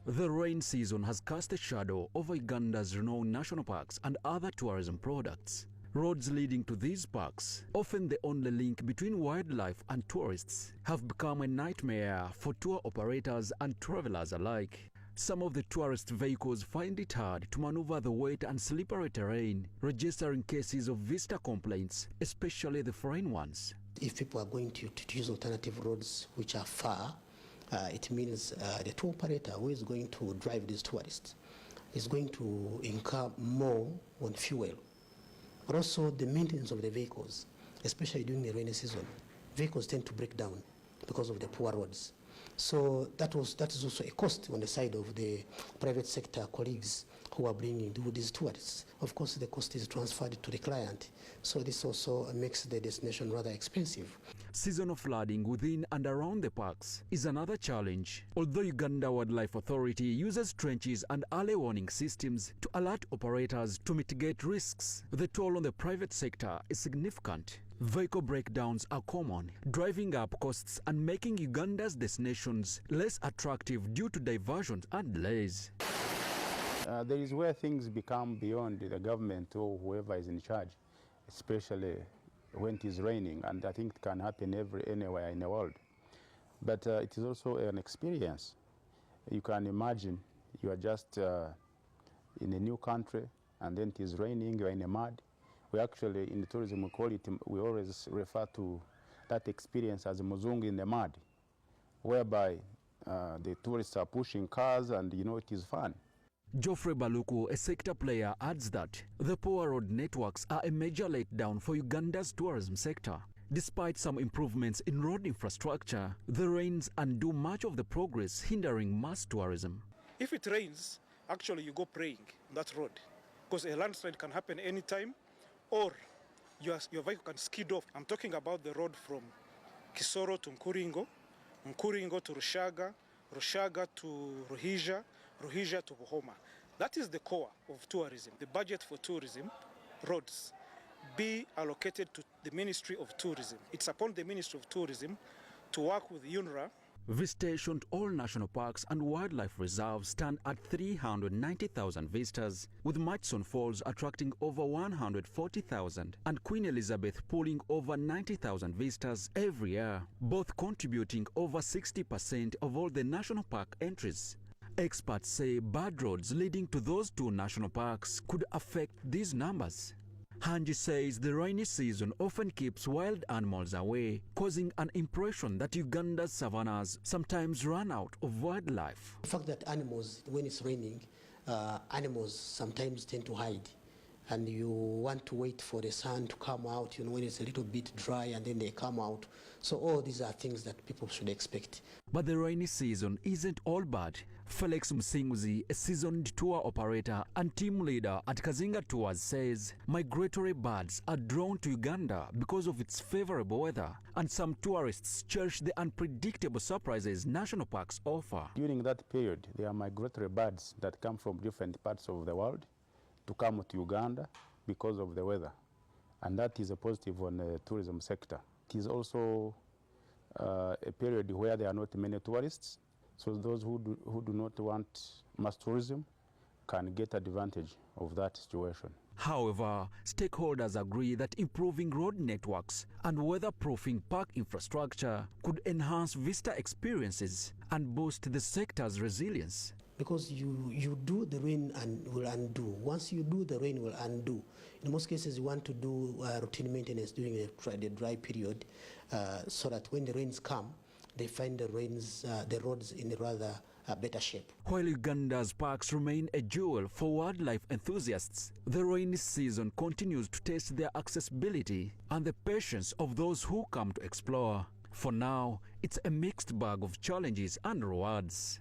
The rain season has cast a shadow over Uganda's renowned national parks and other tourism products. Roads leading to these parks, often the only link between wildlife and tourists, have become a nightmare for tour operators and travelers alike. Some of the tourist vehicles find it hard to maneuver the wet and slippery terrain, registering cases of visitor complaints, especially the foreign ones. If people are going to use alternative roads which are far, it means the tour operator who is going to drive these tourists is going to incur more on fuel. But also the maintenance of the vehicles, especially during the rainy season, vehicles tend to break down because of the poor roads. So that is also a cost on the side of the private sector colleagues who are bringing these tourists. Of course, the cost is transferred to the client. So this also makes the destination rather expensive. Seasonal flooding within and around the parks is another challenge. Although Uganda Wildlife Authority uses trenches and early warning systems to alert operators to mitigate risks, the toll on the private sector is significant. Vehicle breakdowns are common, driving up costs and making Uganda's destinations less attractive due to diversions and delays. There is where things become beyond the government or whoever is in charge, especially when it is raining, and I think it can happen anywhere in the world. But it is also an experience. You can imagine you are just in a new country and then it is raining, you are in a mud. We actually, in the tourism, we always refer to that experience as a muzungu in the mud, whereby the tourists are pushing cars and it is fun. Geoffrey Baluku, a sector player, adds that the poor road networks are a major letdown for Uganda's tourism sector. Despite some improvements in road infrastructure, the rains undo much of the progress, hindering mass tourism. If it rains, actually you go praying on that road, because a landslide can happen anytime, or your vehicle can skid off. I'm talking about the road from Kisoro to Nkuringo, Nkuringo to Rushaga, Rushaga to Ruhija, Ruhija to Buhoma. That is the core of tourism. The budget for tourism, roads, be allocated to the Ministry of Tourism. It's upon the Ministry of Tourism to work with UNRA. Visitation to all national parks and wildlife reserves stand at 390,000 visitors, with Murchison Falls attracting over 140,000 and Queen Elizabeth pulling over 90,000 visitors every year, both contributing over 60% of all the national park entries. Experts say bad roads leading to those two national parks could affect these numbers. Hanji says the rainy season often keeps wild animals away, causing an impression that Uganda's savannas sometimes run out of wildlife. The fact that animals, when it's raining, animals sometimes tend to hide. And you want to wait for the sun to come out, when it's a little bit dry, and then they come out. So all these are things that people should expect. But the rainy season isn't all bad. Felix Musinguzi, a seasoned tour operator and team leader at Kazinga Tours, says migratory birds are drawn to Uganda because of its favorable weather, and some tourists cherish the unpredictable surprises national parks offer. During that period, there are migratory birds that come from different parts of the world to come to Uganda because of the weather, and that is a positive on the tourism sector. It is also a period where there are not many tourists, so those who do not want mass tourism can get advantage of that situation. However, stakeholders agree that improving road networks and weatherproofing park infrastructure could enhance visitor experiences and boost the sector's resilience. Because you do the rain and will undo. Once you do, the rain will undo. In most cases, you want to do routine maintenance during the dry period, so that when the rains come, they find the roads in a rather better shape. While Uganda's parks remain a jewel for wildlife enthusiasts, the rainy season continues to test their accessibility and the patience of those who come to explore. For now, it's a mixed bag of challenges and rewards.